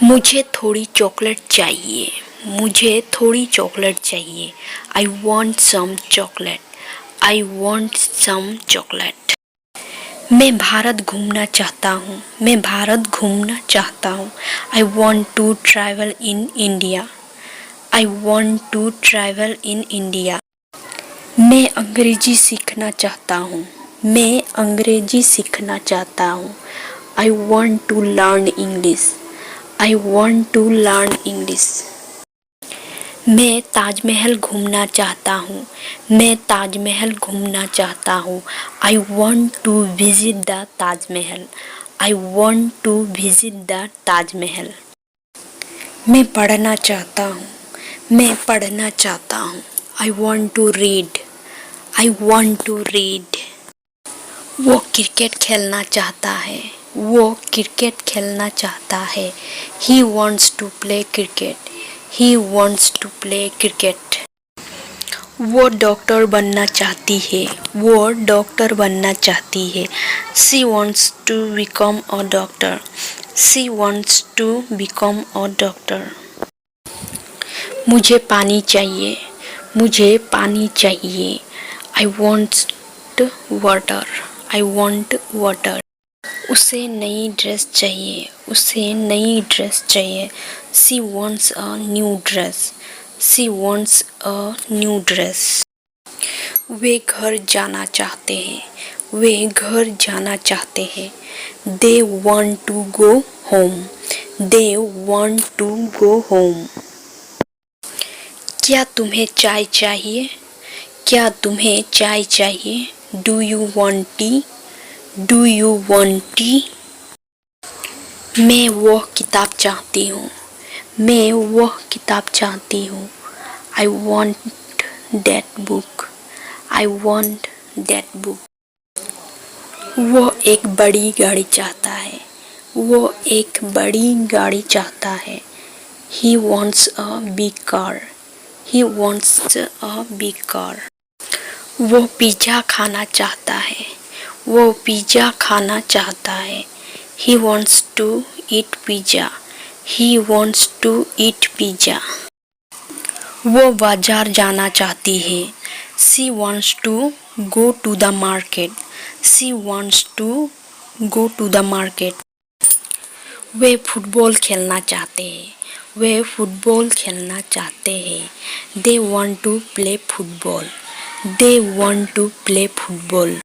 मुझे थोड़ी चॉकलेट चाहिए। मुझे थोड़ी चॉकलेट चाहिए। I want some chocolate. I want some chocolate. मैं भारत घूमना चाहता हूँ। मैं भारत घूमना चाहता हूँ। I want to travel in India. I want to travel in India. मैं अंग्रेजी सीखना चाहता हूँ। मैं अंग्रेजी सीखना चाहता हूँ। I want to learn English. I want to learn English. मैं ताजमहल घूमना चाहता हूँ। मैं ताजमहल घूमना चाहता हूँ। I want to visit the Taj Mahal. I want to visit the Taj Mahal. मैं पढ़ना चाहता हूँ। मैं पढ़ना चाहता हूँ। I want to read. I want to read. वो क्रिकेट खेलना चाहता है। वो क्रिकेट खेलना चाहता है। He wants to play cricket. He wants to play cricket. वो डॉक्टर बनना चाहती है। वो डॉक्टर बनना चाहती है। She wants to become a doctor. She wants to become a doctor. मुझे पानी चाहिए। मुझे पानी चाहिए। I want water. I want water. उसे नई ड्रेस चाहिए। उसे नई ड्रेस चाहिए। She wants a new dress. She wants a new dress. वे घर जाना चाहते हैं। वे घर जाना चाहते हैं। They want to go home. They want to go home. क्या तुम्हें चाय चाहिए? क्या तुम्हें चाय चाहिए? Do you want tea? Do you want tea? मैं वह किताब चाहती हूँ। मैं वह किताब चाहती हूँ। I want that book. I want that book. वो एक बड़ी गाड़ी चाहता है। वो एक बड़ी गाड़ी चाहता है। He wants a big car. He wants a big car. वो पिज़्ज़ा खाना चाहता है। वो पिज़्ज़ा खाना चाहता है। He wants to eat pizza. He wants to eat pizza. वो बाजार जाना चाहती है। She wants to go to the market. She wants to go to the market. Way football खेलना चाहते हैं। वे फुटबॉल खेलना चाहते हैं। They want to play football. They want to play football.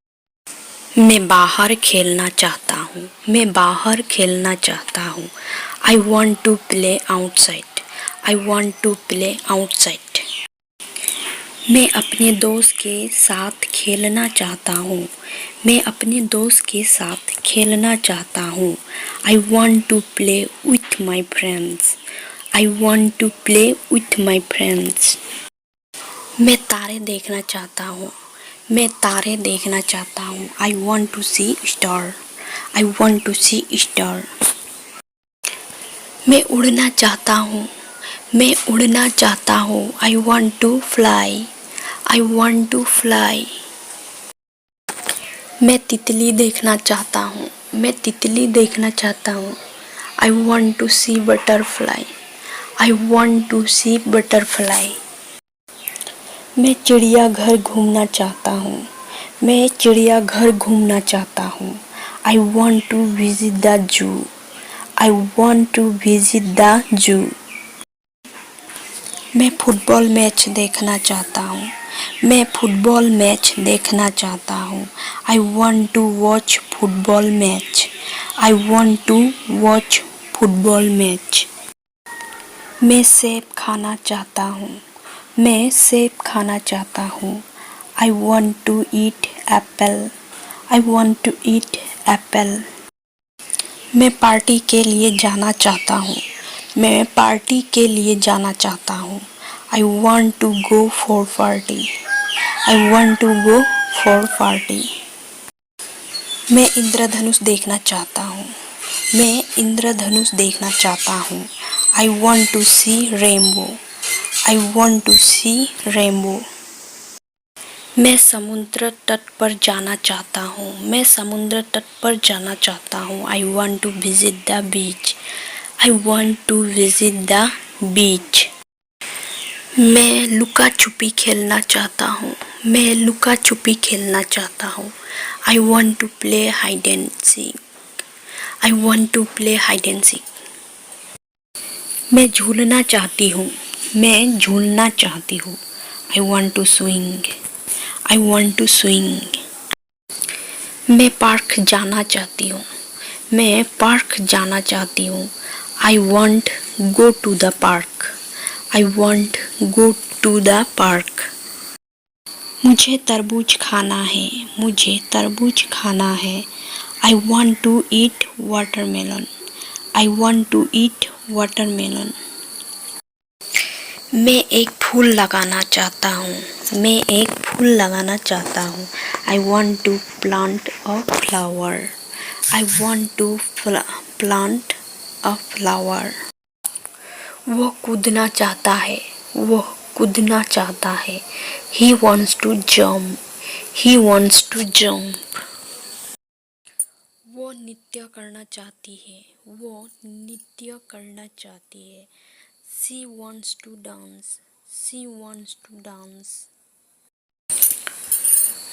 मैं बाहर खेलना चाहता हूँ। मैं बाहर खेलना चाहता हूँ। I want to play outside. I want to play outside. मैं अपने दोस्त के साथ खेलना चाहता हूँ। मैं अपने दोस्त के साथ खेलना चाहता हूँ। I want to play with my friends. I want to play with my friends. मैं तारे देखना चाहता हूँ। मैं तारे देखना चाहता हूँ। I want to see star. I want to see star. मैं उड़ना चाहता हूँ। मैं उड़ना चाहता हूँ। I want to fly. I want to fly. मैं तितली देखना चाहता हूँ। मैं तितली देखना चाहता हूँ। I want to see butterfly. I want to see butterfly. मैं चिड़ियाघर घूमना चाहता हूँ। मैं चिड़ियाघर घूमना चाहता हूँ। I want to visit the zoo. I want to visit the zoo. मैं फुटबॉल मैच देखना चाहता हूँ। मैं फुटबॉल मैच देखना चाहता हूँ। I want to watch football match. I want to watch football match. मैं सेब खाना चाहता हूँ। मैं सेब खाना चाहता हूँ। I want to eat apple. I want to eat apple. मैं पार्टी के लिए जाना चाहता हूँ। मैं पार्टी के लिए जाना चाहता हूँ। I want to go for party. I want to go for party. मैं इंद्रधनुष देखना चाहता हूँ। मैं इंद्रधनुष देखना चाहता हूँ। I want to see rainbow. I want to see rainbow. मैं समुद्र तट पर जाना चाहता हूँ। मैं समुद्र तट पर जाना चाहता हूँ। I want to visit the beach. I want to visit the beach. मैं लुका छुपी खेलना चाहता हूँ. मैं लुका छुपी खेलना चाहता हूँ. I want to play hide and seek. I want to play hide and seek. मैं झूलना चाहती हूँ. मैं झूलना चाहती हूँ. I want to swing. I want to swing. मैं पार्क जाना चाहती हूँ. मैं पार्क जाना चाहती हूँ. I want go to the park. I want go to the park. मुझे तरबूज खाना है. मुझे तरबूज खाना है. I want to eat watermelon. I want to eat watermelon. मैं एक फूल लगाना चाहता हूँ. मैं एक फूल लगाना चाहता हूँ. I want to plant a flower. I want to plant a flower. वो कूदना चाहता है. वो कूदना चाहता है. He wants to jump. He wants to jump. वो नृत्य करना चाहती है. वो नृत्य करना चाहती है. She wants to dance. She wants to dance.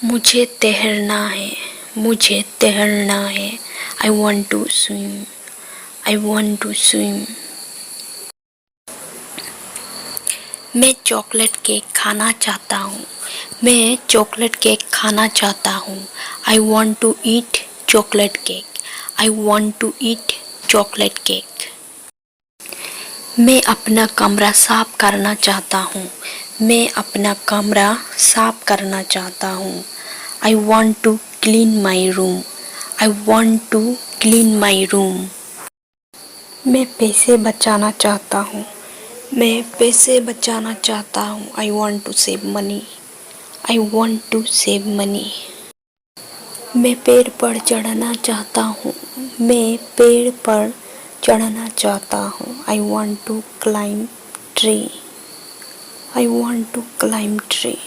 मुझे तैरना है. मुझे तैरना है. I want to swim. I want to swim. मैं चॉकलेट केक खाना चाहता हूँ. मैं चॉकलेट केक खाना चाहता हूँ. I want to eat chocolate cake. I want to eat chocolate cake. मैं अपना कमरा साफ करना चाहता हूँ. मैं अपना कमरा साफ करना चाहता हूँ. I want to clean my room. I want to clean my room. मैं पैसे बचाना चाहता हूँ. मैं पैसे बचाना चाहता हूँ. I want to save money. I want to save money. मैं पेड़ पर चढ़ना चाहता हूँ. मैं पेड़ पर चढ़ना चाहता हूँ. I want to climb tree. I want to climb tree.